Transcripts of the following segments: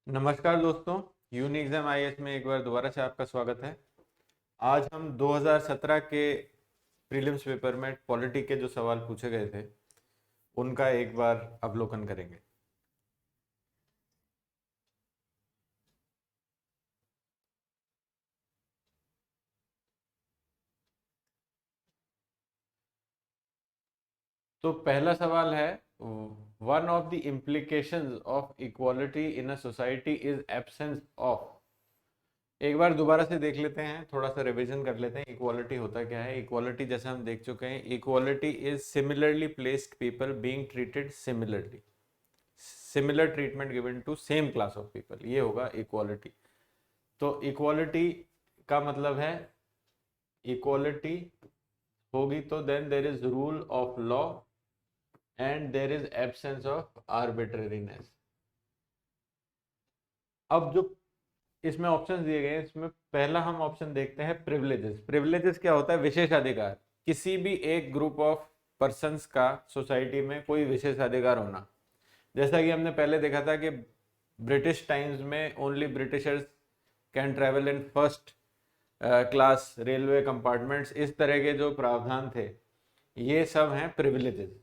नमस्कार दोस्तों, uni exam IAS में एक बार दोबारा से आपका स्वागत है। आज हम 2017 के प्रीलिम्स पेपर में पॉलिटी के जो सवाल पूछे गए थे उनका एक बार अवलोकन करेंगे। तो पहला सवाल है, one of the implications of equality in a society is absence of. एक बार दोबारा से देख लेते हैं, थोड़ा सा रिवीजन कर लेते हैं। इक्वालिटी होता क्या है? इक्वालिटी जैसे हम देख चुके हैं, equality is similarly placed people being treated similarly, similar treatment given to same class of people, ये होगा इक्वालिटी। तो इक्वालिटी का मतलब है, इक्वालिटी होगी तो then there is rule of law and there is absence of arbitrariness. अब जो इसमें ऑप्शन दिए गए हैं, इसमें पहला हम ऑप्शन देखते हैं प्रिविलेजेस। प्रिविलेजेस क्या होता है? विशेषाधिकार। किसी भी एक ग्रुप ऑफ पर्संस का सोसाइटी में कोई विशेषाधिकार होना। जैसा कि हमने पहले देखा था कि ब्रिटिश टाइम्स में only Britishers can travel in first class railway compartments, इस तरह के जो प्रावधान थे ये सब हैं प्रिविलेजेस।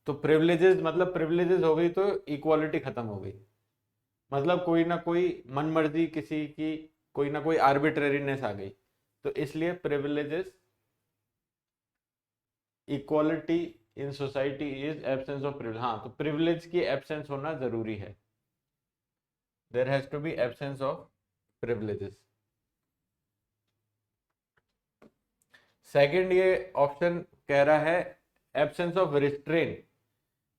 तो प्रिविलेजेस मतलब प्रिविलेजेस हो गई तो इक्वालिटी खत्म हो गई, मतलब कोई ना कोई मनमर्जी किसी की, कोई ना कोई आर्बिट्रेरीनेस आ गई। तो इसलिए privileges, equality in society is absence of privilege. हाँ, तो प्रिविलेज की एब्सेंस होना जरूरी है। There has to be absence of privileges. Second ये ऑप्शन कह रहा है एब्सेंस ऑफ रिस्ट्रेंट।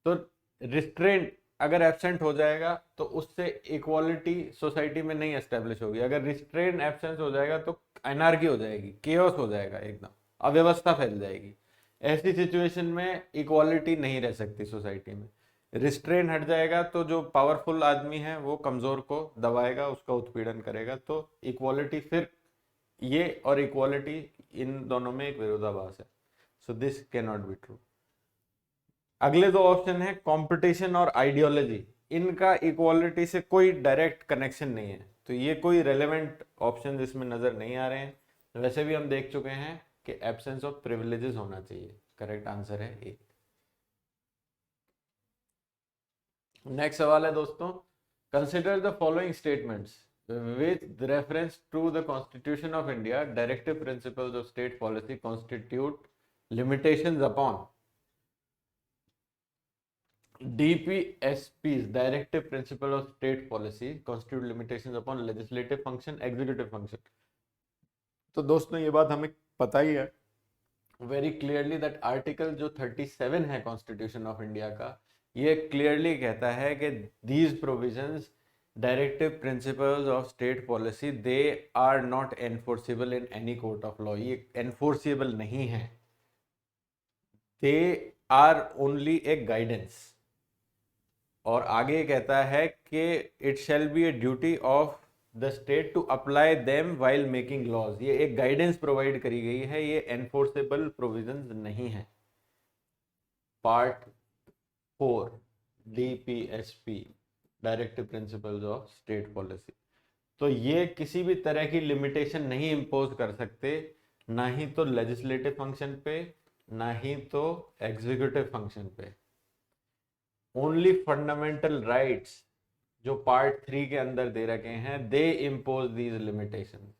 तो रिस्ट्रेंट अगर एब्सेंट हो जाएगा तो उससे इक्वालिटी सोसाइटी में नहीं एस्टेब्लिश होगी। अगर रिस्ट्रेंट एब्सेंस हो जाएगा तो एनार्की हो जाएगी, केओस हो जाएगा, एकदम अव्यवस्था फैल जाएगी। ऐसी सिचुएशन में इक्वालिटी नहीं रह सकती सोसाइटी में। रिस्ट्रेन हट जाएगा तो जो पावरफुल आदमी है वो कमजोर को दबाएगा, उसका उत्पीड़न करेगा। तो इक्वालिटी फिर, ये और इक्वालिटी इन दोनों में एक विरोधाभास है। So this can not be true. अगले दो ऑप्शन है कंपटीशन और आइडियोलॉजी। इनका इक्वालिटी से कोई डायरेक्ट कनेक्शन नहीं है, तो ये कोई रेलेवेंट ऑप्शन इसमें नजर नहीं आ रहे हैं। वैसे भी हम देख चुके हैं कि एब्सेंस ऑफ प्रिविलेजेस होना चाहिए। करेक्ट आंसर है ए। नेक्स्ट सवाल है दोस्तों, consider the following statements with reference to the constitution of India directive principles of state policy constitute limitations upon DPSP's Directive Principle of State Policy constitute limitations upon legislative function, executive function। तो दोस्तों ये बात हमें पता ही है very clearly that article जो 37 है constitution of India का, ये क्लियरली कहता है कि these provisions directive principles of state policy they are not enforceable in any court of law. ये एनफोर्सेबल नहीं है, they are only a guidance. और आगे कहता है कि it shall be a duty of the state to apply them while making laws. ये एक गाइडेंस प्रोवाइड करी गई है, ये एनफोर्सेबल प्रोविजंस नहीं है। Part 4 DPSP directive principles of state policy. तो ये किसी भी तरह की लिमिटेशन नहीं इम्पोज कर सकते, ना ही तो लेजिस्लेटिव फंक्शन पे, ना ही तो एग्जीक्यूटिव फंक्शन पे। ओनली फंडामेंटल राइट्स जो पार्ट 3 के अंदर दे रखे हैं, दे इम्पोज दीज लिमिटेशन।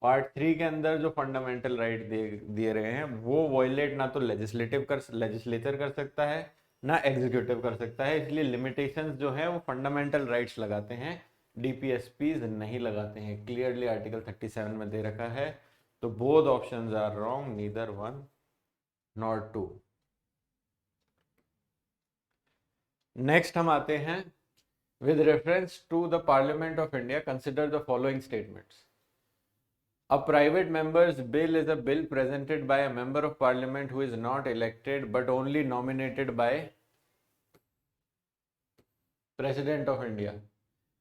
पार्ट 3 के अंदर जो फंडामेंटल राइट दिए रहे हैं वो वॉयलेट ना तो लेजिस्लेचर कर सकता है, ना एग्जीक्यूटिव कर सकता है। इसलिए लिमिटेशंस जो है वो फंडामेंटल राइट्स लगाते हैं, डीपीएसपी नहीं लगाते हैं। क्लियरली आर्टिकल 37 में दे रखा है। तो both options are wrong, neither one nor two. Next हम आते हैं, with reference to the Parliament of India, consider the following statements. A private member's bill is a bill presented by a member of parliament who is not elected but only nominated by President of India।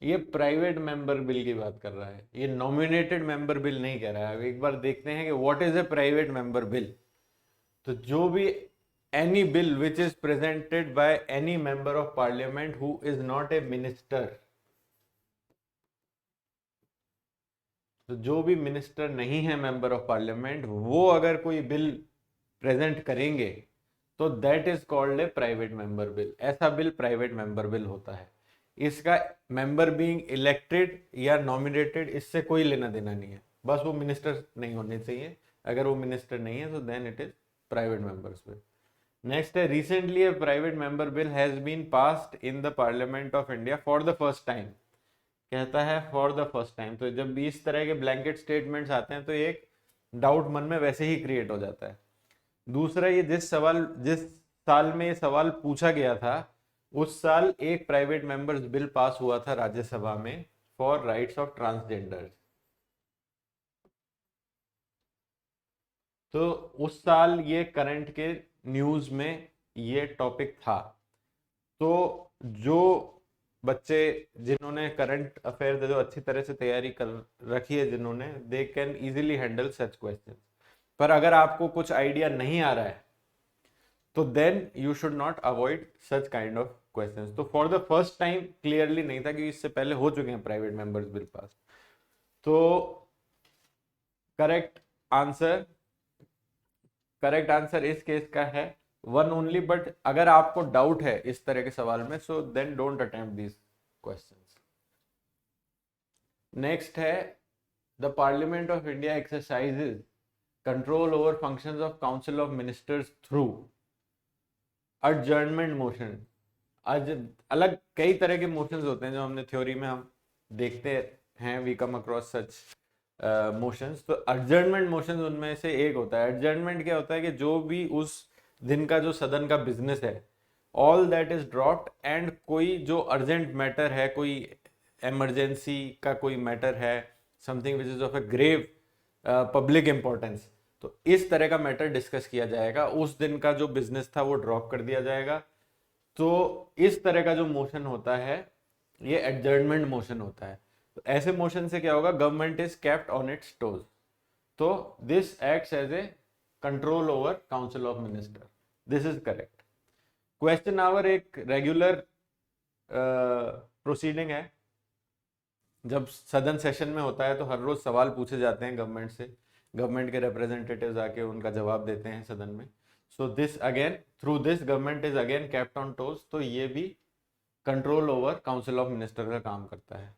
ये private member bill की बात कर रहा है, ये nominated member bill नहीं कह रहा है। एक बार देखते हैं कि what is a private member bill. तो जो भी any bill which is presented by any member of parliament who is not a minister, तो जो भी मिनिस्टर नहीं है मेंबर ऑफ पार्लियामेंट, वो अगर कोई बिल प्रेजेंट करेंगे तो that is called a private member bill. ऐसा बिल प्राइवेट मेंबर बिल होता है। इसका मेंबर बीइंग इलेक्टेड या नॉमिनेटेड इससे कोई लेना देना नहीं है, बस वो मिनिस्टर नहीं होने चाहिए। अगर वो मिनिस्टर नहीं है तो then it is private members bill. Next है, recently a private member bill has been passed in the parliament of India for the first time. कहता है फॉर द फर्स्ट टाइम, तो जब भी इस तरह के ब्लैंकेट स्टेटमेंट्स आते हैं तो एक डाउट मन में वैसे ही क्रिएट हो जाता है। दूसरा, ये जिस साल में ये सवाल पूछा गया था उस साल एक प्राइवेट मेंबर्स बिल पास हुआ था राज्यसभा में फॉर राइट्स ऑफ ट्रांसजेंडर्स। तो उस साल ये करंट के न्यूज में ये टॉपिक था। तो जो बच्चे जिन्होंने करंट अफेयर जो अच्छी तरह से तैयारी कर रखी है जिन्होंने, they can easily handle such question. पर अगर आपको कुछ आइडिया नहीं आ रहा है तो then you should not avoid such kind of questions. तो for the first time clearly नहीं था, क्योंकि इससे पहले हो चुके हैं प्राइवेट मेंबर्स बिल पास। तो करेक्ट आंसर इस केस का है वन ओनली। बट अगर आपको डाउट है इस तरह के सवाल में, so then don't attempt these questions. Next है, the parliament of India exercises control over functions of council of ministers through adjournment motion. आज अलग कई तरह के मोशंस होते हैं जो हमने थ्योरी में हम देखते हैं, we come across such motions. तो एडजर्नमेंट मोशंस उनमें से एक होता है। एडजर्नमेंट क्या होता है कि जो भी उस दिन का जो सदन का बिजनेस है, all that is dropped, and कोई जो अर्जेंट मैटर है, कोई इमरजेंसी का कोई मैटर है, something which is of a grave public importance, तो इस तरह का मैटर डिस्कस किया जाएगा। उस दिन का जो बिजनेस था वो ड्रॉप कर दिया जाएगा। तो इस तरह का जो मोशन होता है ये एडजर्नमेंट मोशन होता है। तो ऐसे मोशन से क्या होगा, government is kept on its toes. तो this acts as a control over council of minister. This is correct. Question hour एक रेगुलर प्रोसीडिंग है। जब सदन सेशन में होता है तो हर रोज सवाल पूछे जाते हैं गवर्नमेंट से, गवर्नमेंट के रिप्रेजेंटेटिव्स आके उनका जवाब देते हैं सदन में। So this again, through this government is again kept on toes. तो ये भी control over council of minister का काम करता है।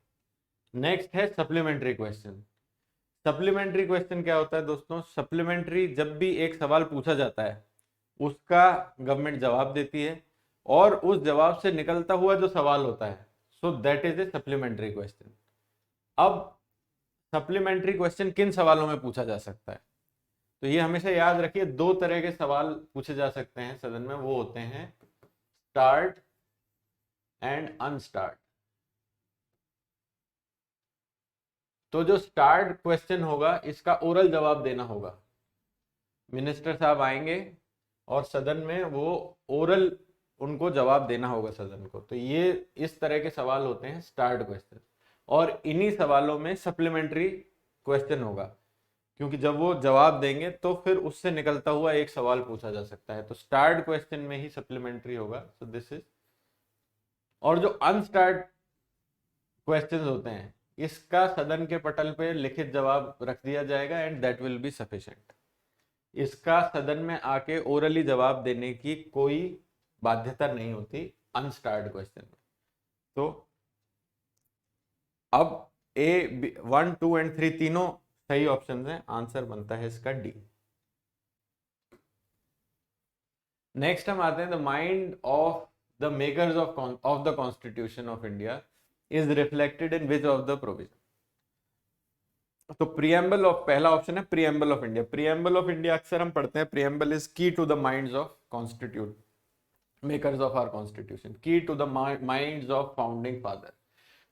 नेक्स्ट है सप्लीमेंट्री क्वेश्चन। सप्लीमेंट्री क्वेश्चन क्या होता है दोस्तों? सप्लीमेंट्री, जब भी एक सवाल पूछा जाता है उसका गवर्नमेंट जवाब देती है, और उस जवाब से निकलता हुआ जो सवाल होता है, so that is a supplementary question. अब सप्लीमेंट्री क्वेश्चन किन सवालों में पूछा जा सकता है? तो ये हमेशा याद रखिए, दो तरह के सवाल पूछे जा सकते हैं सदन में, वो होते हैं स्टार्ट एंड अनस्टार्ट। तो जो स्टार्ट क्वेश्चन होगा इसका ओरल जवाब देना होगा। मिनिस्टर साहब आएंगे और सदन में वो ओरल उनको जवाब देना होगा सदन को। तो ये इस तरह के सवाल होते हैं स्टार्ट क्वेश्चन। और इन्हीं सवालों में सप्लीमेंट्री क्वेश्चन होगा, क्योंकि जब वो जवाब देंगे तो फिर उससे निकलता हुआ एक सवाल पूछा जा सकता है। तो स्टार्ट क्वेश्चन में ही सप्लीमेंट्री होगा। सो दिस इज। और जो अनस्टार्ट क्वेश्चंस होते हैं इसका सदन के पटल पे लिखित जवाब रख दिया जाएगा and that will be sufficient. इसका सदन में आके ओरली जवाब देने की कोई बाध्यता नहीं होती अनस्टार्ट क्वेश्चन में। तो अब ए 1, 2 एंड 3 तीनों सही ऑप्शन हैं। आंसर बनता है इसका डी। नेक्स्ट हम आते हैं, the mind of the makers of the constitution of India is reflected in which of the provision. तो प्रियम्बल ऑफ, पहला ऑप्शन है preamble of India. Preamble of India अक्सर हम पढ़ते हैं, preamble is key to the minds of constitute makers of our constitution, key to the minds of founding father.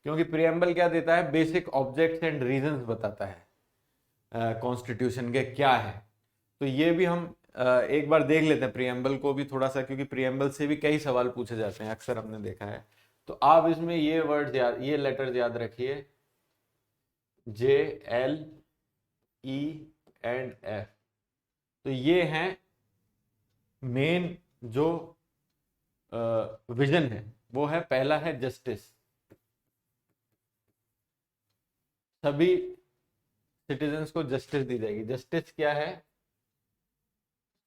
क्योंकि प्रियम्बल क्या देता है, बेसिक ऑब्जेक्ट्स एंड रीजंस बताता है कॉन्स्टिट्यूशन के क्या है। तो ये भी हम एक बार देख लेते हैं प्रियम्बल को भी थोड़ा सा, क्योंकि प्रियम्बल से भी कई सवाल पूछे जाते हैं, अक्सर हमने देखा है। तो आप इसमें ये वर्ड्स याद, ये लेटर्स याद रखिए, जे, एल, ई एंड एफ। तो ये हैं मेन जो विजन है, वो है, पहला है जस्टिस। सभी सिटीजन्स को जस्टिस दी जाएगी। जस्टिस क्या है?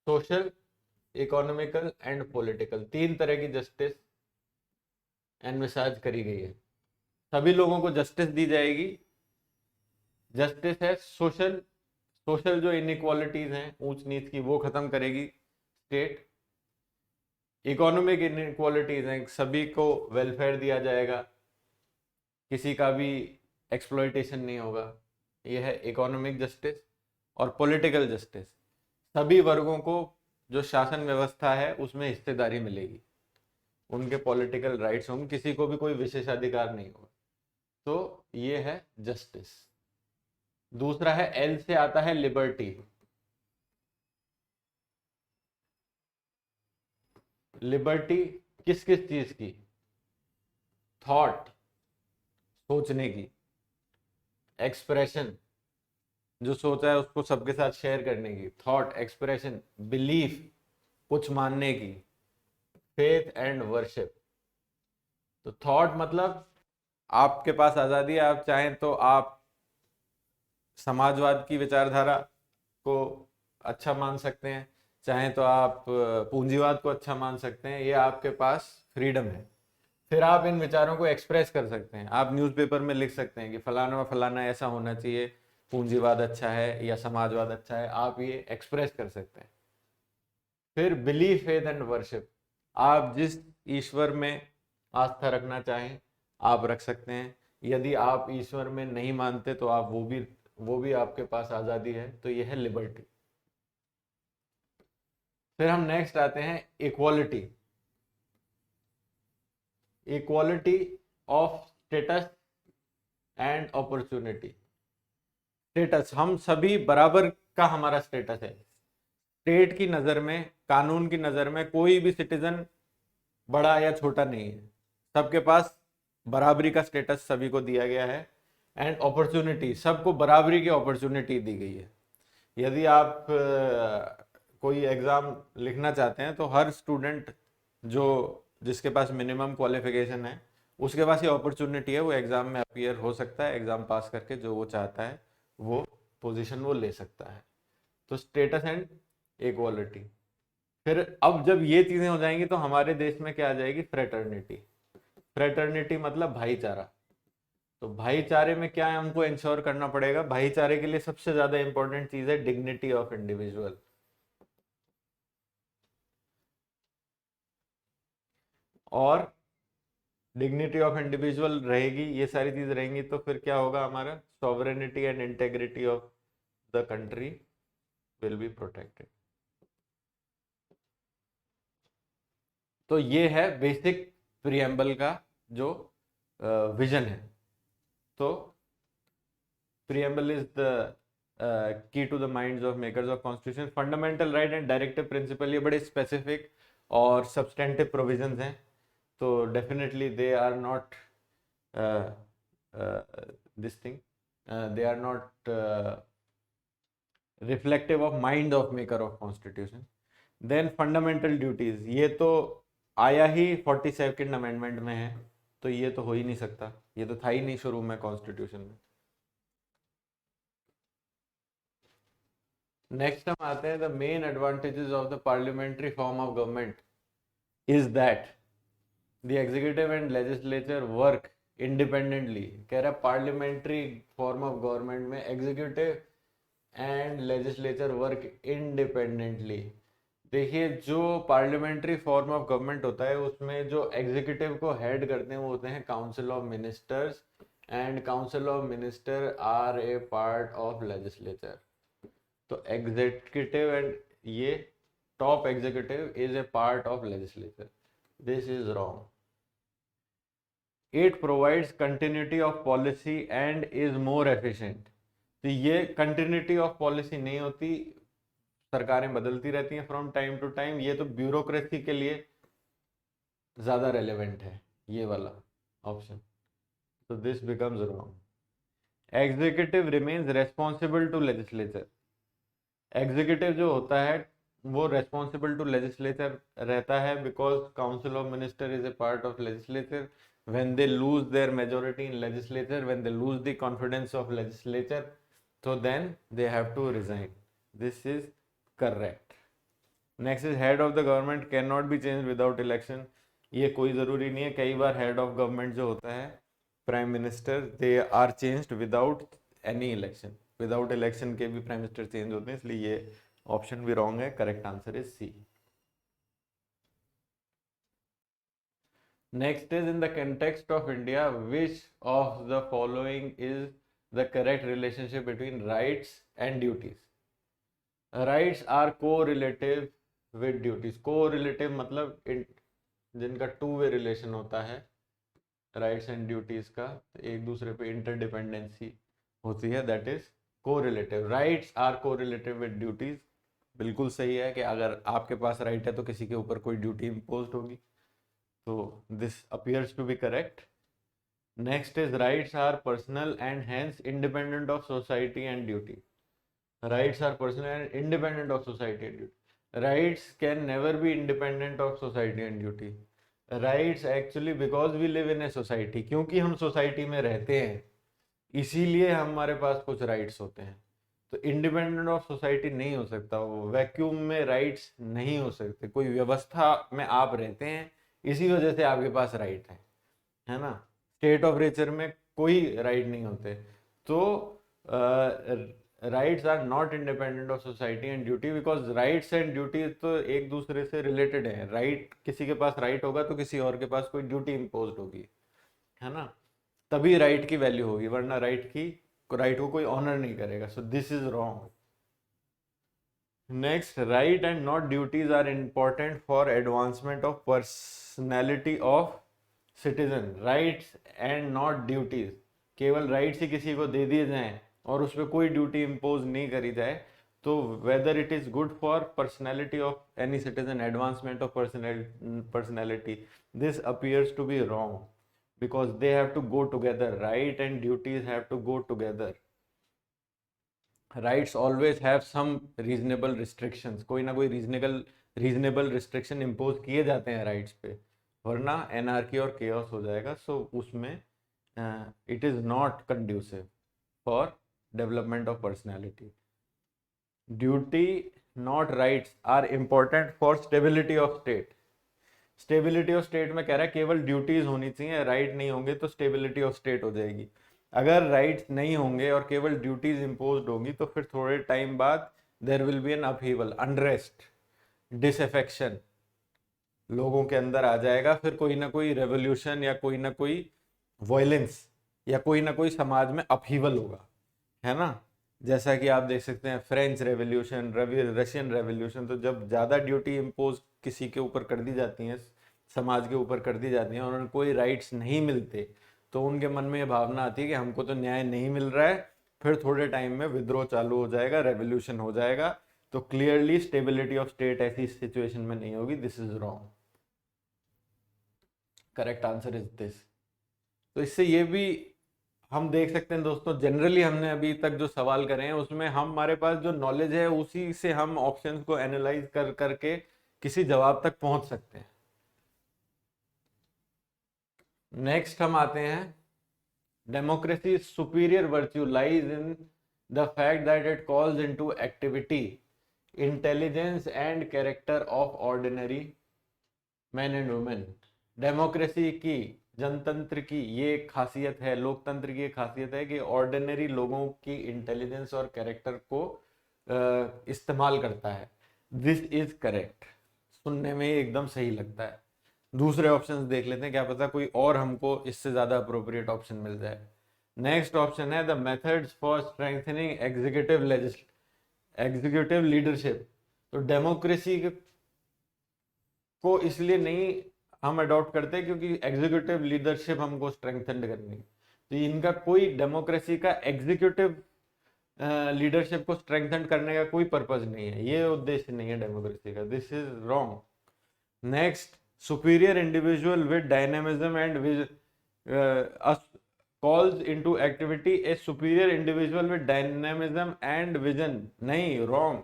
सोशल, इकोनॉमिकल एंड पॉलिटिकल, 3 तरह की जस्टिस एनविसाज करी गई है। सभी लोगों को जस्टिस दी जाएगी। जस्टिस है सोशल, सोशल जो इनइक्वालिटीज हैं ऊंच नीच की वो खत्म करेगी स्टेट। इकोनॉमिक इनइक्वालिटीज हैं, सभी को वेलफेयर दिया जाएगा, किसी का भी एक्सप्लॉयटेशन नहीं होगा, ये है इकोनॉमिक जस्टिस। और पॉलिटिकल जस्टिस, सभी वर्गों को जो शासन व्यवस्था है उसमें हिस्सेदारी मिलेगी, उनके पॉलिटिकल राइट्स होंगे, किसी को भी कोई विशेषाधिकार नहीं होगा। तो ये है जस्टिस। दूसरा है, एल से आता है लिबर्टी। लिबर्टी किस किस चीज की? थॉट, सोचने की, एक्सप्रेशन, जो सोचा है उसको सबके साथ शेयर करने की, थॉट, एक्सप्रेशन, बिलीफ, कुछ मानने की, फेथ एंड वर्शिप। तो थॉट मतलब आपके पास आजादी है, आप चाहें तो आप समाजवाद की विचारधारा को अच्छा मान सकते हैं, चाहें तो आप पूंजीवाद को अच्छा मान सकते हैं, ये आपके पास फ्रीडम है। फिर आप इन विचारों को एक्सप्रेस कर सकते हैं, आप न्यूज़पेपर में लिख सकते हैं कि फलाना फलाना ऐसा होना चाहिए, पूंजीवाद अच्छा है या समाजवाद अच्छा है, आप ये एक्सप्रेस कर सकते हैं। फिर बिलीफ, फेथ एंड वर्शिप, आप जिस ईश्वर में आस्था रखना चाहें आप रख सकते हैं। यदि आप ईश्वर में नहीं मानते तो आप वो भी आपके पास आज़ादी है। तो ये है लिबर्टी। फिर हम नेक्स्ट आते हैं equality. Equality of status and opportunity. Status, हम सभी बराबर का हमारा स्टेटस है। स्टेट की नज़र में, कानून की नज़र में कोई भी सिटीजन बड़ा या छोटा नहीं है, सबके पास बराबरी का स्टेटस सभी को दिया गया है। एंड अपॉर्चुनिटी, सबको बराबरी की अपॉर्चुनिटी दी गई है। यदि आप कोई एग्ज़ाम लिखना चाहते हैं तो हर स्टूडेंट जो जिसके पास मिनिमम क्वालिफिकेशन है उसके पास ये अपॉर्चुनिटी है, वो एग्ज़ाम में अपीयर हो सकता है, एग्ज़ाम पास करके जो वो चाहता है वो पोजीशन वो ले सकता है। तो स्टेटस एंड इक्वालिटी। फिर अब जब ये चीज़ें हो जाएंगी तो हमारे देश में क्या आ जाएगी? फ्रेटर्निटी। फ्रेटर्निटी मतलब भाईचारा। तो भाईचारे में क्या है, हमको इंश्योर करना पड़ेगा? भाईचारे के लिए सबसे ज्यादा इंपॉर्टेंट चीज है डिग्निटी ऑफ इंडिविजुअल। और डिग्निटी ऑफ इंडिविजुअल रहेगी, ये सारी चीज रहेंगी तो फिर क्या होगा? हमारा sovereignty and integrity of the country will be protected. तो ये है बेसिक प्रियम्बल का जो विजन है। तो preamble is the key to the minds of makers of constitution. Fundamental right and directive principle, ये बड़े स्पेसिफिक और सब्सटेंटिव प्रोविजंस हैं। तो definitely they are not this thing, they are not reflective of mind of maker of constitution. Then fundamental duties, ये तो आया ही 42nd amendment में है, तो ये तो हो ही नहीं सकता, ये तो था ही नहीं शुरू में कॉन्स्टिट्यूशन में। नेक्स्ट हम आते हैं, the main advantages of the parliamentary form of government is that the executive and legislature work independently. कह रहा है पार्लियामेंट्री फॉर्म ऑफ गवर्नमेंट में executive and legislature work independently. देखिए, जो पार्लियामेंट्री फॉर्म ऑफ गवर्नमेंट होता है उसमें जो एग्जीक्यूटिव को हेड करते हैं वो होते हैं council of ministers, and council of minister are a part of legislature. तो एग्जीक्यूटिव एंड ये top executive is a part of legislature, this is wrong. It provides continuity of policy and is more efficient. तो ये continuity of policy नहीं होती, सरकारें बदलती रहती हैं फ्रॉम टाइम टू टाइम, ये तो ब्यूरोक्रेसी के लिए ज्यादा रेलेवेंट है ये वाला ऑप्शन। तो this becomes wrong. Executive remains responsible to legislature. Executive जो होता है वो रेस्पॉन्सिबल टू लेजिस्लेचर रहता है, because council of minister is a part of legislature. when they lose their majority in legislature, when they lose the confidence of legislature, so then they have to resign. This is correct. Next is head of the government cannot be changed without election. ये कोई ज़रूरी नहीं है, कई बार head of government जो होता है prime minister, they are changed without any election. Without election के भी प्राइम मिनिस्टर चेंज होते हैं, इसलिए ये ऑप्शन भी रॉन्ग है. Correct answer is C. Next is in the context of India which of the following is the correct relationship between rights and duties. Rights are correlative with duties. Correlative मतलब जिनका two way relation होता है rights and duties का, एक दूसरे पे interdependency होती है, दैट इज को relative. Rights are correlative with duties. बिल्कुल सही है कि अगर आपके पास राइट है तो किसी के ऊपर कोई ड्यूटी इम्पोज्ड होगी, तो this appears to be correct. Next is rights are personal and hence independent of society and duty. Rights are personal and independent of society and duty. Rights can never be independent of society and duty. Rights actually because we live in a society, क्योंकि हम society में रहते हैं इसीलिए हमारे पास कुछ rights होते हैं. तो इंडिपेंडेंट ऑफ सोसाइटी नहीं हो सकता, वो वैक्यूम में राइट्स नहीं हो सकते. कोई व्यवस्था में आप रहते हैं इसी वजह से आपके पास राइट है ना. स्टेट ऑफ नेचर में कोई राइट नहीं होते. तो rights are not independent of society and duty because rights and duty तो एक दूसरे से रिलेटेड है. राइट किसी के पास राइट होगा तो किसी और के पास कोई ड्यूटी इम्पोज्ड होगी, है ना, तभी राइट की वैल्यू होगी, वरना राइट को कोई ऑनर नहीं करेगा. So this is wrong. Next, right and not duties are important for advancement of personality of citizen. Rights and not duties, केवल राइट्स ही किसी को दे दिए जाएं और उस पर कोई ड्यूटी इम्पोज नहीं करी जाए, तो whether it is good for personality of any citizen, advancement of personality, this appears to be wrong because they have to go together. Right and duties have to go together. Rights always have some reasonable restrictions. कोई ना कोई reasonable restriction impose किए जाते हैं rights पे, वरना anarchy और chaos हो जाएगा. सो उसमें it is not conducive for development of personality. Duty not rights are important for stability of state. Stability of state में कह रहा है केवल ड्यूटीज होनी चाहिए, राइट नहीं होंगे तो स्टेबिलिटी ऑफ स्टेट हो जाएगी. अगर राइट्स नहीं होंगे और केवल ड्यूटीज इम्पोज्ड होंगी तो फिर थोड़े टाइम बाद there will be an upheaval, unrest, disaffection लोगों के अंदर आ जाएगा. फिर कोई ना कोई रेवोल्यूशन या कोई ना कोई वायलेंस या कोई ना कोई समाज में अपहीवल होगा, है ना. जैसा कि आप देख सकते हैं फ्रेंच रेवोल्यूशन, रशियन रेवोल्यूशन. तो जब ज़्यादा ड्यूटी इम्पोज किसी के ऊपर कर दी जाती हैं, समाज के ऊपर कर दी जाती हैं और उन्हें कोई राइट्स नहीं मिलते, तो उनके मन में ये भावना आती है कि हमको तो न्याय नहीं मिल रहा है. फिर थोड़े टाइम में विद्रोह चालू हो जाएगा, रेवोल्यूशन हो जाएगा. तो क्लियरली स्टेबिलिटी ऑफ स्टेट ऐसी सिचुएशन में नहीं होगी. This is wrong. Correct answer is this. तो इससे ये भी हम देख सकते हैं दोस्तों, जनरली हमने अभी तक जो सवाल करे हैं उसमें हमारे पास जो नॉलेज है उसी से हम ऑप्शंस को एनालाइज कर करके किसी जवाब तक पहुंच सकते हैं. नेक्स्ट हम आते हैं, democracy superior virtue lies in the fact that it calls into activity intelligence and character of ordinary man and women. Democracy की, जनतंत्र की ये खासियत है, लोकतंत्र की ये खासियत है कि ऑर्डिनरी लोगों की इंटेलिजेंस और कैरेक्टर को इस्तेमाल करता है. This is correct. सुनने में एकदम सही लगता है. दूसरे ऑप्शंस देख लेते हैं, क्या पता कोई और हमको इससे ज़्यादा अप्रोप्रिएट ऑप्शन मिल जाए. नेक्स्ट ऑप्शन है the methods for strengthening executive leadership. तो डेमोक्रेसी को इसलिए नहीं हम अडॉप्ट करते हैं क्योंकि एग्जीक्यूटिव लीडरशिप हमको स्ट्रेंथन करनी है. तो इनका कोई डेमोक्रेसी का एग्जीक्यूटिव लीडरशिप को स्ट्रेंथन करने का कोई पर्पज नहीं है, ये उद्देश्य नहीं है डेमोक्रेसी का. This is wrong. Next, superior individual with dynamism and calls into activity a superior individual with dynamism and vision. नहीं, wrong.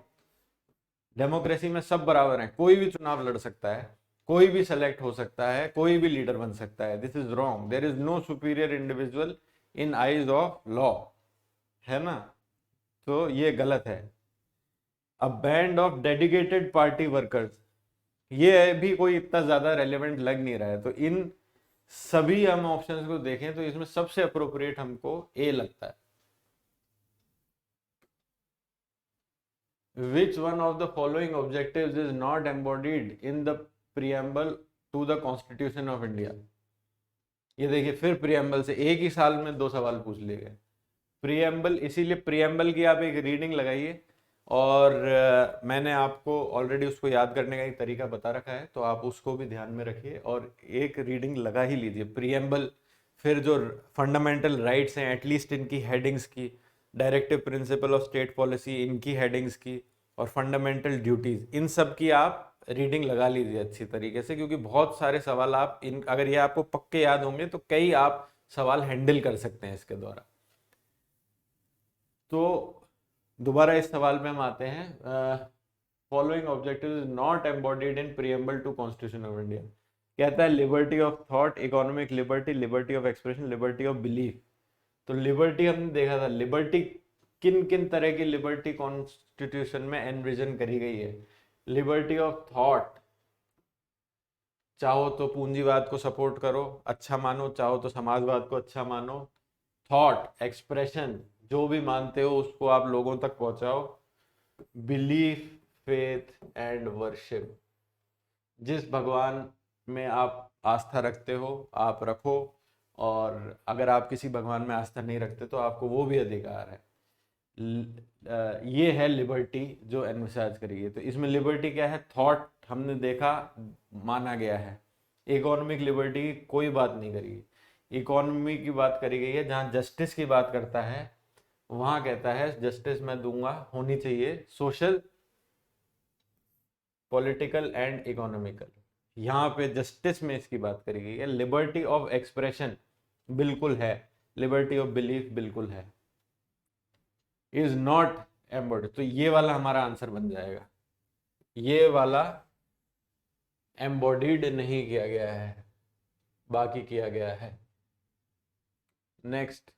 डेमोक्रेसी में सब बराबर हैं, कोई भी चुनाव लड़ सकता है, कोई भी सेलेक्ट हो सकता है, कोई भी लीडर बन सकता है. This is wrong. There is no superior individual in eyes of law, है ना. तो ये गलत है। A band of dedicated party workers, ये भी कोई इतना ज्यादा रेलेवेंट लग नहीं रहा है। तो इन सभी हम ऑप्शंस को देखें तो इसमें सबसे अप्रोप्रिएट हमको ए लगता है। Which one of the following objectives is not embodied in the preamble to the Constitution of India? ये देखिए फिर प्रियम्बल से एक ही साल में 2 सवाल पूछ लिए गए। प्रियम्बल, इसीलिए प्रियम्बल की आप एक रीडिंग लगाइए, और मैंने आपको ऑलरेडी उसको याद करने का एक तरीका बता रखा है, तो आप उसको भी ध्यान में रखिए और एक रीडिंग लगा ही लीजिए। प्रियम्बल, फिर जो फंडामेंटल राइट्स हैं एटलीस्ट इनकी हेडिंग्स की, directive principle of state policy इनकी हेडिंग्स की, और फंडामेंटल ड्यूटीज, इन सब की आप रीडिंग लगा लीजिए अच्छी तरीके से, क्योंकि बहुत सारे सवाल आप इन, अगर ये आपको पक्के याद होंगे तो कई आप सवाल हैंडल कर सकते हैं इसके द्वारा। तो दोबारा इस सवाल में हम आते हैं। Following objective is not embodied in preamble to constitution of India. कहता है liberty of thought, economic liberty, liberty of expression, liberty of belief. तो लिबर्टी हमने देखा था, लिबर्टी किन किन तरह की लिबर्टी कॉन्स्टिट्यूशन में एनविजन करी गई है। लिबर्टी ऑफ थॉट, चाहो तो पूंजीवाद को सपोर्ट करो, अच्छा मानो, चाहो तो समाजवाद को अच्छा मानो। थॉट एक्सप्रेशन, जो भी मानते हो उसको आप लोगों तक पहुंचाओ। बिलीफ, फेथ एंड वर्शिप, जिस भगवान में आप आस्था रखते हो आप रखो, और अगर आप किसी भगवान में आस्था नहीं रखते तो आपको वो भी अधिकार है। ये है लिबर्टी जो एनवर्साइज करिए। तो इसमें लिबर्टी क्या है, थॉट हमने देखा माना गया है। इकोनॉमिक लिबर्टी की कोई बात नहीं करी, इकोनॉमी की बात करी गई है। जहाँ जस्टिस की बात करता है वहां कहता है जस्टिस मैं दूंगा, होनी चाहिए सोशल, पॉलिटिकल एंड इकोनॉमिकल। यहाँ पे जस्टिस में इसकी बात करी गई है। लिबर्टी ऑफ एक्सप्रेशन बिल्कुल है, लिबर्टी ऑफ बिलीफ बिल्कुल है। इज नॉट एम्बॉडीड, तो ये वाला हमारा आंसर बन जाएगा। ये वाला एम्बॉडीड नहीं किया गया है, बाकी किया गया है। Next,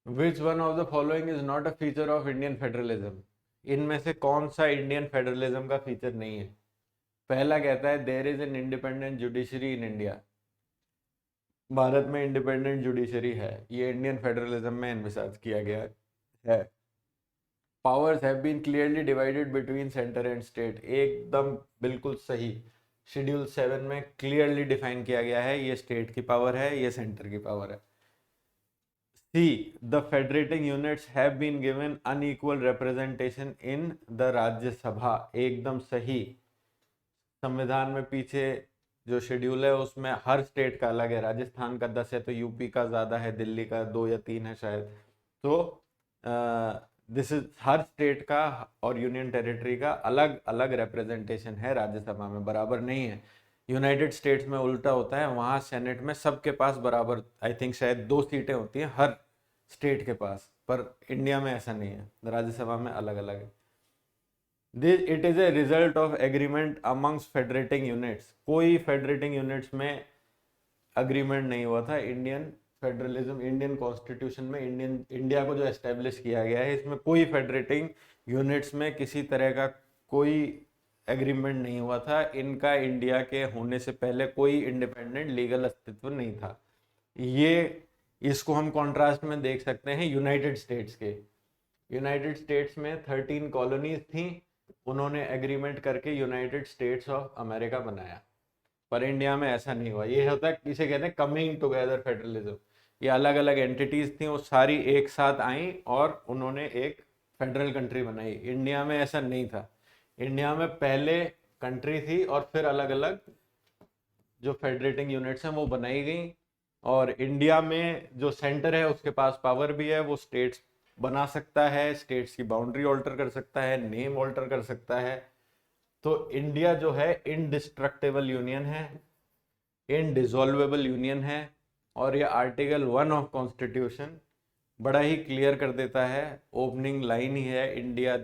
which one of the following is not a feature of Indian federalism. इनमें से कौन सा इंडियन फेडरलिज्म का फीचर नहीं है। पहला कहता है there is an independent judiciary in India. Bharat में इंडिपेंडेंट जुडिशरी है, ये इंडियन फेडरलिज्म में एनविसाज किया गया है। Powers have been clearly divided between centre and state, एकदम बिल्कुल सही। शेड्यूल 7 में क्लियरली डिफाइन किया गया है, ये स्टेट की पावर है, ये सेंटर की पावर है। See, the federating units have been given unequal representation in the Rajya Sabha, एकदम सही। संविधान में पीछे जो शेड्यूल है उसमें हर स्टेट का अलग है, राजस्थान का 10 है तो यूपी का ज़्यादा है, दिल्ली का 2 या 3 है शायद। तो दिस इज हर स्टेट का और यूनियन टेरिटरी का अलग अलग रिप्रेजेंटेशन है राज्यसभा में, बराबर नहीं है। यूनाइटेड स्टेट्स में उल्टा होता है, वहाँ सेनेट में सबके पास बराबर, आई थिंक शायद 2 सीटें होती हैं हर स्टेट के पास, पर इंडिया में ऐसा नहीं है, राज्यसभा में अलग अलग है। It is a result of agreement amongst federating units, कोई फेडरेटिंग यूनिट्स में अग्रीमेंट नहीं हुआ था। इंडियन फेडरलिज्म, इंडियन कॉन्स्टिट्यूशन में इंडिया को जो एस्टेब्लिश किया गया है इसमें कोई फेडरेटिंग यूनिट्स में किसी तरह का कोई एग्रीमेंट नहीं हुआ था। इनका इंडिया के होने से पहले कोई इंडिपेंडेंट लीगल अस्तित्व नहीं था। ये इसको हम कॉन्ट्रास्ट में देख सकते हैं यूनाइटेड स्टेट्स के। यूनाइटेड स्टेट्स में 13 कॉलोनीज थी, उन्होंने एग्रीमेंट करके यूनाइटेड स्टेट्स ऑफ अमेरिका बनाया, पर इंडिया में ऐसा नहीं हुआ। ये होता है, इसे कहते हैं कमिंग टुगेदर फेडरलिज्म। ये अलग अलग एंटिटीज थी, वो सारी एक साथ आई और उन्होंने एक फेडरल कंट्री बनाई। इंडिया में ऐसा नहीं था, इंडिया में पहले कंट्री थी और फिर अलग अलग जो फेडरेटिंग यूनिट्स हैं वो बनाई गई। और इंडिया में जो सेंटर है उसके पास पावर भी है, वो स्टेट्स बना सकता है, स्टेट्स की बाउंड्री ऑल्टर कर सकता है, नेम ऑल्टर कर सकता है। तो इंडिया जो है इनडिस्ट्रक्टेबल यूनियन है, इनडिसॉल्वेबल यूनियन है, और ये आर्टिकल 1 ऑफ कॉन्स्टिट्यूशन बड़ा ही क्लियर कर देता है। ओपनिंग लाइन ही है, India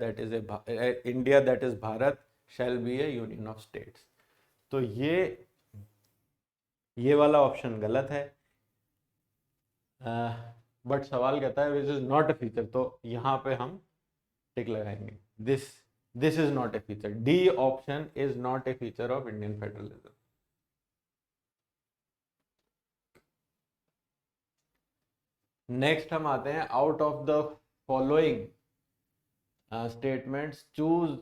that is Bharat shell be A union of states. तो ये वाला ऑप्शन गलत है। बट सवाल कहता है which is not a feature, तो यहाँ पे हम टिक लगाएंगे, this is not a feature, D option is not a feature of Indian federalism. Next हम आते हैं, out of the following statements choose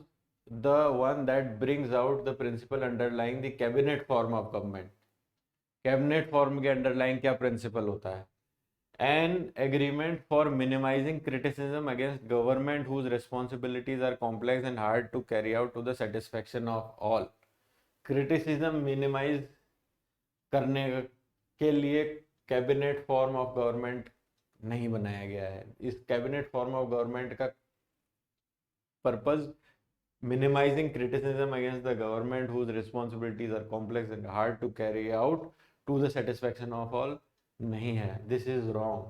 the one that brings out the principle underlying the cabinet form of government. Cabinet form के underline क्या principle होता है? An agreement for minimizing criticism against government whose responsibilities are complex and hard to carry out to the satisfaction of all। criticism minimize करने के लिए cabinet form of government नहीं बनाया गया है। इस कैबिनेट फॉर्म ऑफ गवर्नमेंट का purpose minimizing criticism against the government whose responsibilities are complex and hard to carry out to the satisfaction of all नहीं है, दिस इज रॉन्ग।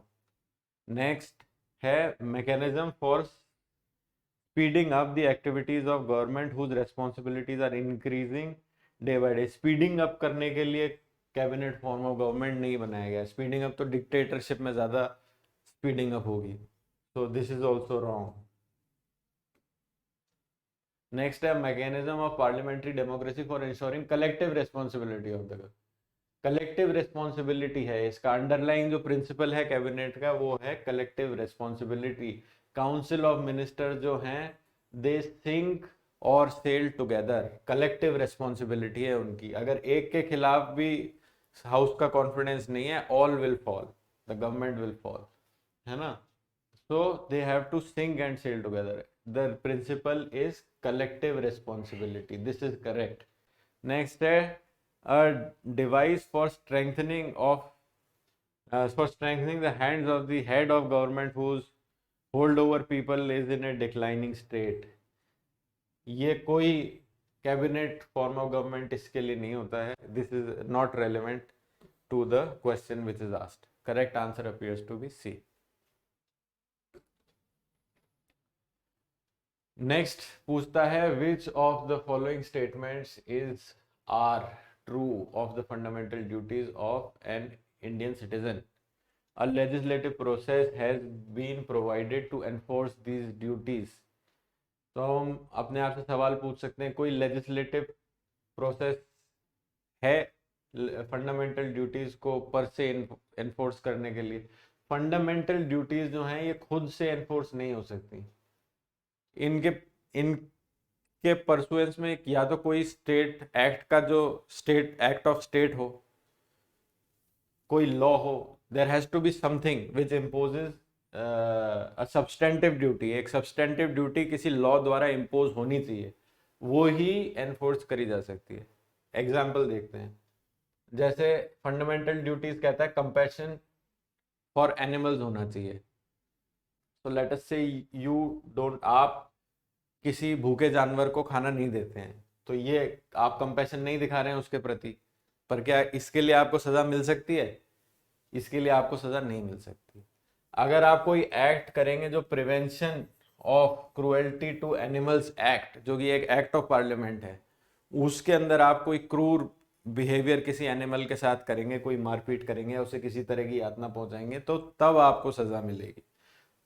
नेक्स्ट है mechanism for speeding up the activities of government whose responsibilities are increasing day by day. Speeding up करने के लिए cabinet form of government नहीं बनाया गया। Speeding up तो डिक्टेटरशिप में ज़्यादा स्पीडिंग अप होगी, तो this is also wrong. Next है mechanism of parliamentary democracy for ensuring collective responsibility of the government. Collective responsibility है इसका, अंडरलाइन जो प्रिंसिपल है कैबिनेट का वो है collective responsibility. Council of minister जो हैं दे थिंक और सेल टुगेदर, कलेक्टिव रिस्पॉन्सिबिलिटी है उनकी। अगर एक के खिलाफ भी हाउस का कॉन्फिडेंस नहीं है, all will fall, the government will fall, है ना। So they have to sink and sail together, the principle is collective responsibility, this is correct. Next है a device for strengthening the hands of the head of government whose hold over people is in a declining state। ये कोई cabinet form of government इसके लिए नहीं होता है, this is not relevant to the question which is asked. Correct answer appears to be C. Next पूछता है which of the following statements is are true of the fundamental duties of an Indian citizen। A legislative process has been provided to enforce these duties। तो हम अपने आप से सवाल पूछ सकते हैं, कोई लेजिस्लेटिव प्रोसेस है फंडामेंटल ड्यूटीज को पर से एनफोर्स करने के लिए? फंडामेंटल ड्यूटीज जो हैं ये खुद से एनफोर्स नहीं हो सकती, इनके परसुएंस में या तो कोई स्टेट एक्ट का जो स्टेट एक्ट ऑफ स्टेट हो, कोई लॉ हो, there has to be something which imposes a substantive duty. एक सब्सटेंटिव ड्यूटी किसी लॉ द्वारा इम्पोज होनी चाहिए, वो ही एनफोर्स करी जा सकती है। एग्जाम्पल देखते हैं, जैसे फंडामेंटल ड्यूटीज कहता है कंपैशन फॉर एनिमल्स होना चाहिए। तो लेट अस से यू डोंट, आप किसी भूखे जानवर को खाना नहीं देते हैं, तो ये आप कंपैशन नहीं दिखा रहे हैं उसके प्रति, पर क्या इसके लिए आपको सजा मिल सकती है? इसके लिए आपको सजा नहीं मिल सकती। अगर आप कोई एक्ट करेंगे जो prevention of cruelty to animals act, जो कि एक एक्ट ऑफ पार्लियामेंट है, उसके अंदर आप कोई क्रूर बिहेवियर किसी एनिमल के साथ करेंगे, कोई मारपीट करेंगे, उसे किसी तरह की यातना पहुंचाएंगे, तो तब आपको सजा मिलेगी।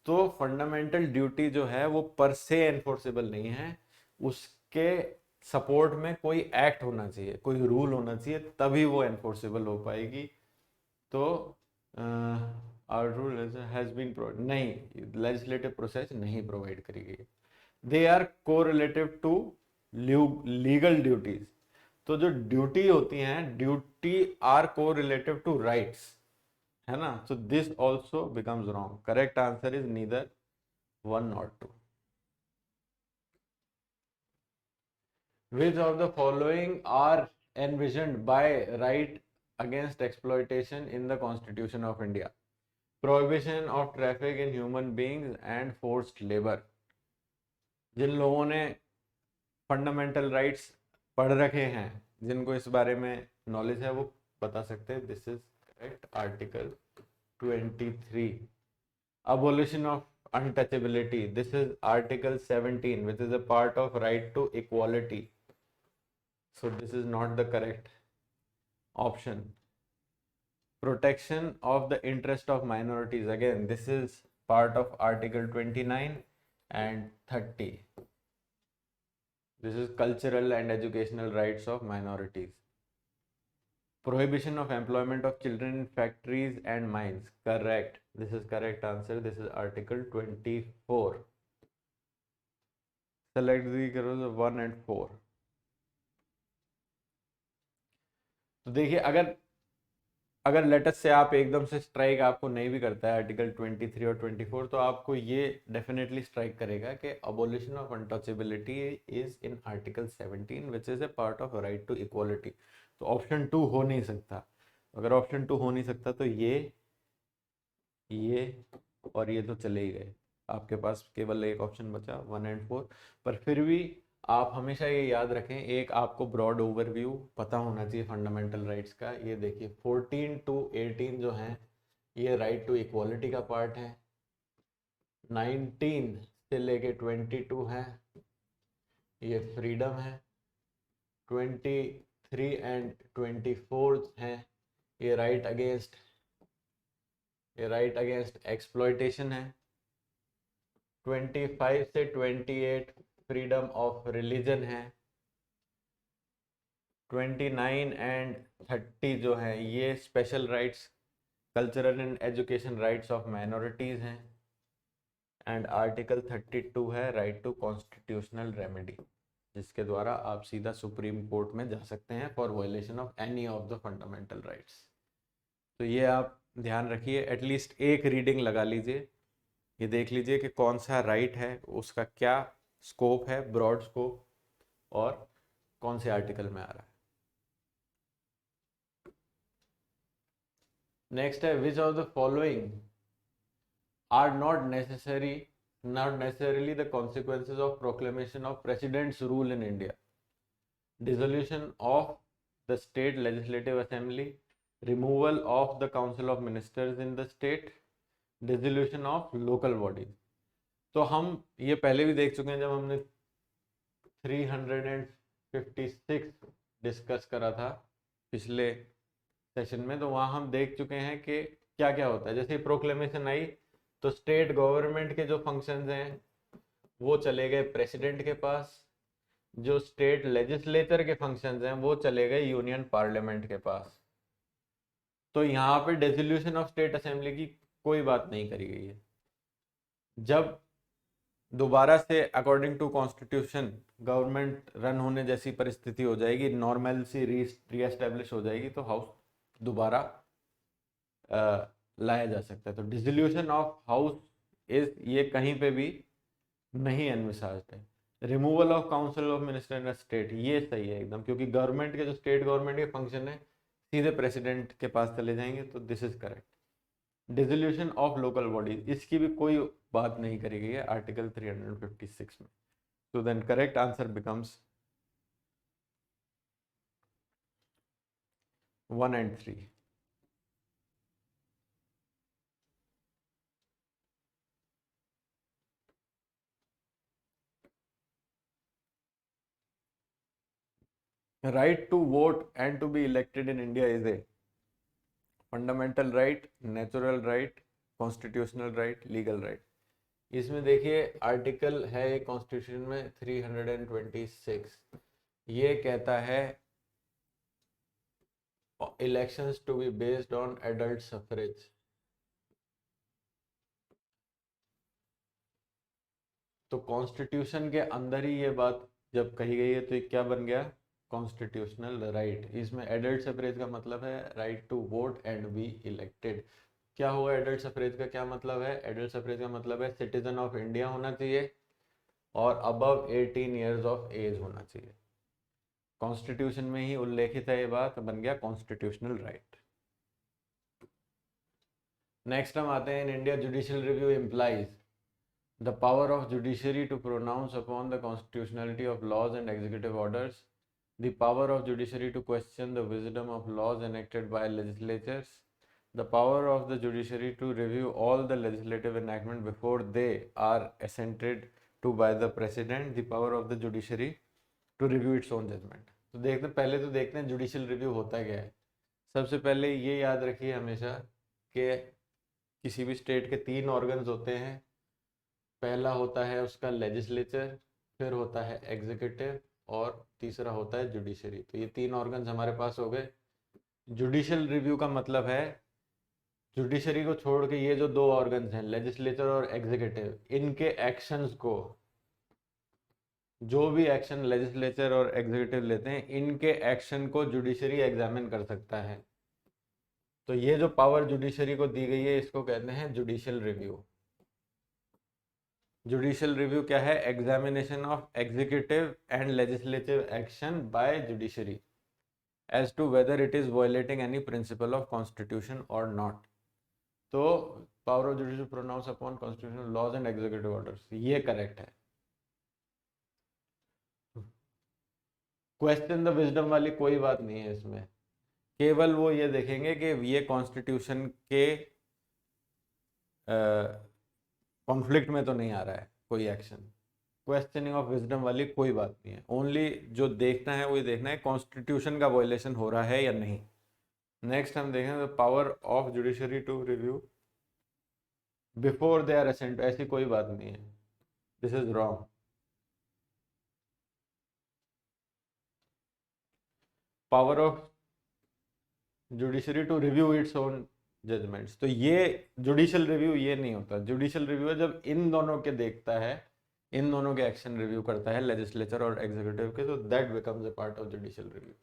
तो फंडामेंटल ड्यूटी जो है वो पर से एनफोर्सेबल नहीं है, उसके सपोर्ट में कोई एक्ट होना चाहिए, कोई रूल होना चाहिए, तभी वो एनफोर्सेबल हो पाएगी। तो our rule has been provide, नहीं, लेजिस्लेटिव प्रोसेस नहीं प्रोवाइड करी गई। They are correlative to legal duties. तो जो ड्यूटी होती हैं, duty are correlative to rights, है ना। So this also becomes wrong. Correct answer is neither 1 or 2। Which of the following are envisioned by right against exploitation in the Constitution of India? Prohibition of traffic in human beings and forced labor। जिन लोगों ने fundamental rights पढ़ रखे हैं, जिनको इस बारे में knowledge है, वो बता सकते हैं। This is correct. Article 23। Abolition of untouchability, this is article 17, which is a part of right to equality, so this is not the correct option। protection of the interest of minorities. Again, this is part of Article 29 and 30. This is cultural and educational rights of minorities. Prohibition of employment of children in factories and mines. Correct. This is correct answer. This is Article 24. Select the 1 and 4. तो देखिए, अगर letter से आप एकदम से strike आपको नहीं भी करता है आर्टिकल 23 और 24, तो आपको ये डेफिनेटली स्ट्राइक करेगा कि abolition of untouchability is in article 17 which is a part of right to equality. तो ऑप्शन 2 हो नहीं सकता. अगर ऑप्शन 2 हो नहीं सकता तो ये और ये तो चले ही गए. आपके पास केवल एक ऑप्शन बचा 1 एंड 4. पर फिर भी आप हमेशा ये याद रखें, एक आपको ब्रॉड ओवरव्यू पता होना चाहिए फंडामेंटल राइट्स का. ये देखिए 14 to 18 जो हैं ये राइट टू इक्वालिटी का पार्ट है. 19 से लेके 22 है ये फ्रीडम है. 23 एंड 24 हैं ये राइट अगेंस्ट एक्सप्लॉयटेशन है. 25 से 28 फ्रीडम ऑफ रिलीजन है. 29 एंड 30 जो है ये special rights, cultural and education rights of minorities हैं. एंड आर्टिकल 32 है राइट टू कॉन्स्टिट्यूशनल रेमेडी, जिसके द्वारा आप सीधा सुप्रीम कोर्ट में जा सकते हैं for violation of any of the fundamental rights. तो ये आप ध्यान रखिए, एटलीस्ट एक रीडिंग लगा लीजिए, ये देख लीजिए कि कौन सा राइट है, उसका क्या स्कोप है, ब्रॉड स्कोप, और कौन से आर्टिकल में आ रहा है. नेक्स्ट है which of the following are not necessarily the consequences of proclamation of president's rule in India. Dissolution of the state legislative assembly, removal of the council of ministers in the state, dissolution of local bodies. तो हम ये पहले भी देख चुके हैं जब हमने 356 डिस्कस करा था पिछले सेशन में. तो वहाँ हम देख चुके हैं कि क्या क्या होता है. जैसे प्रोक्लेमेशन आई तो स्टेट गवर्नमेंट के जो फंक्शंस हैं वो चले गए प्रेसिडेंट के पास. जो स्टेट लेजिस्लेचर के फंक्शंस हैं वो चले गए यूनियन पार्लियामेंट के पास. तो यहाँ पे डिसोल्यूशन ऑफ स्टेट असेंबली की कोई बात नहीं करी गई है. जब दोबारा से according to constitution government run होने जैसी परिस्थिति हो जाएगी, नॉर्मल सी रीएस्टेब्लिश हो जाएगी, तो हाउस दोबारा लाया जा सकता है. तो डिसोल्यूशन ऑफ हाउस इज ये कहीं पे भी नहीं एनविसाज्ड है. Removal of council of minister in state ये सही है एकदम, क्योंकि गवर्नमेंट के जो स्टेट गवर्नमेंट के फंक्शन है सीधे प्रेसिडेंट के पास चले जाएंगे, तो this is correct. Dissolution of local bodies इसकी भी कोई बात नहीं करी गई है आर्टिकल 356 में. तो then correct answer becomes 1 and 3. Right to vote and to be elected in India is a fundamental right, natural right, constitutional right, legal right. इसमें देखिए आर्टिकल है कॉन्स्टिट्यूशन में 326. ये कहता है elections to be based on adult suffrage. तो constitution के अंदर ही ये बात जब कही गई है तो ये क्या बन गया, कॉन्स्टिट्यूशनल राइट. इसमें एडल्ट सफरेज का मतलब है right to vote and be elected. क्या हुआ एडल्ट सफरेज का क्या मतलब है? एडल्ट सफरेज का मतलब है सिटीजन ऑफ इंडिया होना चाहिए और अबव 18 ईयर्स ऑफ एज होना चाहिए. कॉन्स्टिट्यूशन में ही उल्लेखित है ये बात, बन गया कॉन्स्टिट्यूशनल राइट. नेक्स्ट हम आते हैं in India judicial review implies the power of judiciary to pronounce upon the constitutionality of laws and executive orders, the power of judiciary to question the wisdom of laws enacted by legislatures, the power of the judiciary to review all the legislative enactment before they are assented to by the president, the power of the judiciary to review its own judgment. तो देखते हैं, पहले तो देखते हैं judicial review होता क्या है. सबसे पहले ये याद रखिए हमेशा कि किसी भी स्टेट के 3 ऑर्गन्स होते हैं। पहला होता है उसका लेजिस्लेचर, फिर होता है एग्जीक्यूटिव, और तीसरा होता है जुडिशरी। तो ये 3 ऑर्गन्स हमारे पास हो गए। जुडिशियल रिव्यू का मतलब है जुडिशरी को छोड़ के ये जो 2 ऑर्गन्स हैं, लेजिस्लेचर और एग्जीक्यूटिव, इनके एक्शंस को, जो भी एक्शन लेजिस्लेचर और एग्जीक्यूटिव लेते हैं, इनके एक्शन को जुडिशरी एग्जामिन कर सकता है। तो ये जो पावर जुडिशरी को दी गई है, इसको कहते हैं जुडिशियल रिव्यू। जुडिशियल रिव्यू क्या है? Examination of executive and legislative action by judiciary as to whether it is violating any principle of constitution और नॉट। तो power of judiciary pronounce upon constitutional laws and executive orders, ये correct है। Question the wisdom वाली कोई बात नहीं है इसमें, केवल वो ये देखेंगे कि ये कॉन्स्टिट्यूशन के कॉन्फ्लिक्ट में तो नहीं आ रहा है कोई एक्शन। क्वेश्चनिंग ऑफ विजडम वाली कोई बात नहीं है, ओनली जो देखना है वही देखना है कॉन्स्टिट्यूशन का वायलेशन हो रहा है या नहीं। नेक्स्ट हम देखेंगे power of judiciary to review before they are assent, ऐसी कोई बात नहीं है, this is wrong. Power of judiciary to review its own judgments, तो ये जुडिशियल रिव्यू ये नहीं होता। जुडिशियल रिव्यू है जब इन दोनों के देखता है, इन दोनों के एक्शन रिव्यू करता है, लेजिस्लेचर और एग्जीक्यूटिव के, तो that becomes a part of judicial review.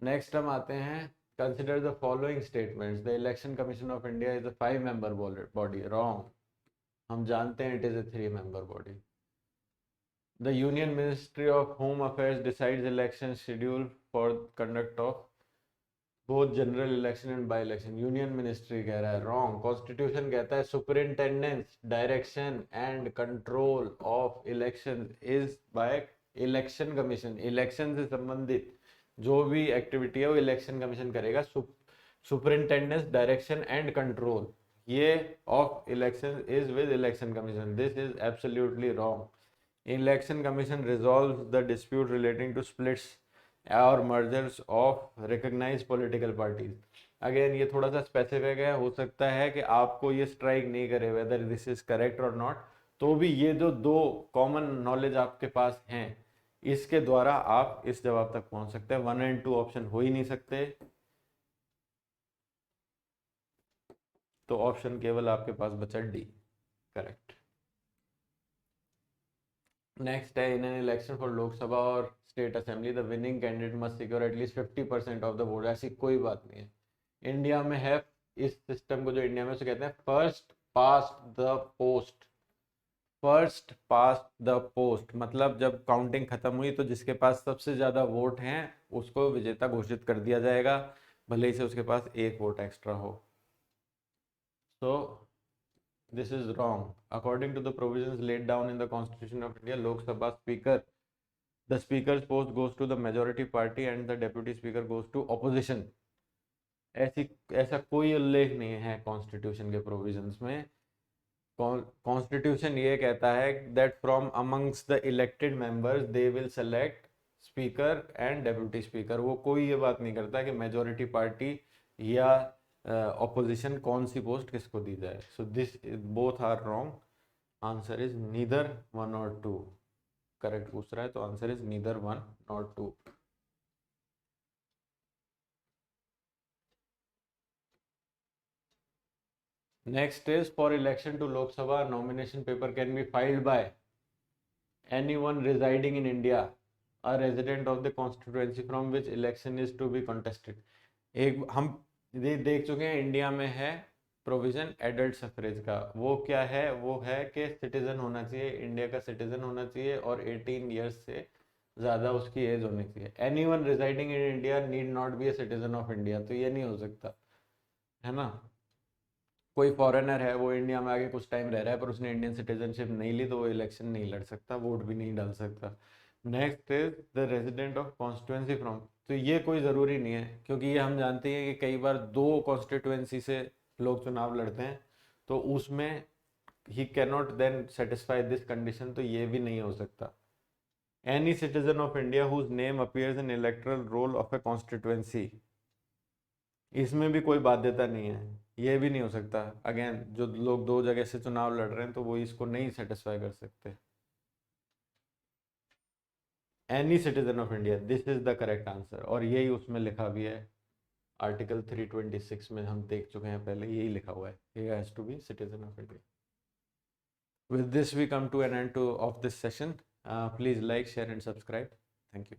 Next हम आते हैं, consider the following statements, the election commission of India is a 5 member body. Wrong, हम जानते हैं it is a 3 member body. The union ministry of home affairs decides election schedule for conduct of both general election and by election. Union ministry कह रहा है, wrong. Constitution कहता है सुपरिंटेंडेंस, direction and control of election is by election commission. Election से संबंधित जो भी activity है वो इलेक्शन कमीशन करेगा। सुपरिंटेंडेंस, डायरेक्शन एंड कंट्रोल ये of election is with election commission. This is absolutely wrong. Election commission resolve the dispute relating to splits और mergers of recognize political parties. Again ये थोड़ा सा specific है, हो सकता है कि आपको ये स्ट्राइक नहीं करे वेदर दिस इज करेक्ट और नॉट, तो भी ये जो 2 कॉमन नॉलेज आपके पास हैं, इसके द्वारा आप इस जवाब तक पहुंच सकते हैं। 1 और 2 ऑप्शन हो ही नहीं सकते, तो ऑप्शन केवल आपके पास बचा डी, करेक्ट। नेक्स्ट है, in an election for Lok Sabha और state assembly the winning candidate must secure at least 50% of the vote. ऐसी कोई बात नहीं है, इंडिया में है इस सिस्टम को, जो इंडिया में उसे कहते हैं first past the post. First past the post मतलब जब काउंटिंग खत्म हुई तो जिसके पास सबसे ज्यादा वोट हैं उसको विजेता घोषित कर दिया जाएगा, भले ही से उसके पास 1 वोट एक्स्ट्रा हो। सो this is wrong. According to the provisions laid down in the Constitution of India, Lok Sabha Speaker, the Speaker's post goes to the majority party and the Deputy Speaker goes to opposition. ऐसा कोई उल्लेख नहीं है constitution के provisions में। Constitution ये कहता है that from amongst the elected members they will select speaker and deputy speaker. वो कोई ये बात नहीं करता कि मेजोरिटी पार्टी या ऑपोजिशन कौन सी पोस्ट किसको दी जाए। So this both are wrong, answer is neither 1 और 2। करेक्ट पूछ रहा है तो आंसर इज नीदर 1 और 2। Next is, for election to Lok Sabha, nomination paper can be filed by anyone residing in India, a resident of the constituency from which election is to be contested. एक हम देख चुके हैं India में है provision adult suffrage का। वो क्या है? वो है कि सिटीजन होना चाहिए, इंडिया का सिटीजन होना चाहिए और 18 ईयर्स से ज़्यादा उसकी एज होनी चाहिए। Anyone residing in India need not be a citizen of India, तो ये नहीं हो सकता है ना। कोई फॉरेनर है, वो इंडिया में आके कुछ टाइम रह रहा है पर उसने इंडियन सिटीजनशिप नहीं ली, तो वो इलेक्शन नहीं लड़ सकता, वोट भी नहीं डाल सकता। Next is the resident of constituency from, तो ये कोई ज़रूरी नहीं है क्योंकि ये हम जानते हैं कि कई बार 2 कॉन्स्टिट्यूएंसी से लोग चुनाव लड़ते हैं, तो उसमें ही can not then satisfy this condition, तो ये भी नहीं हो सकता। Any citizen of India whose name appears in electoral roll of a constituency, इसमें भी कोई बाध्यता नहीं है, ये भी नहीं हो सकता। अगेन जो लोग दो जगह से चुनाव लड़ रहे हैं तो वो इसको नहीं सेटिस्फाई कर सकते। Any citizen of India, this is the correct answer, और यही उसमें लिखा भी है। आर्टिकल 326 में हम देख चुके हैं पहले, यही लिखा हुआ है, he has to be citizen of India. With this we come to an end of this session. Please like, share and subscribe. Thank you.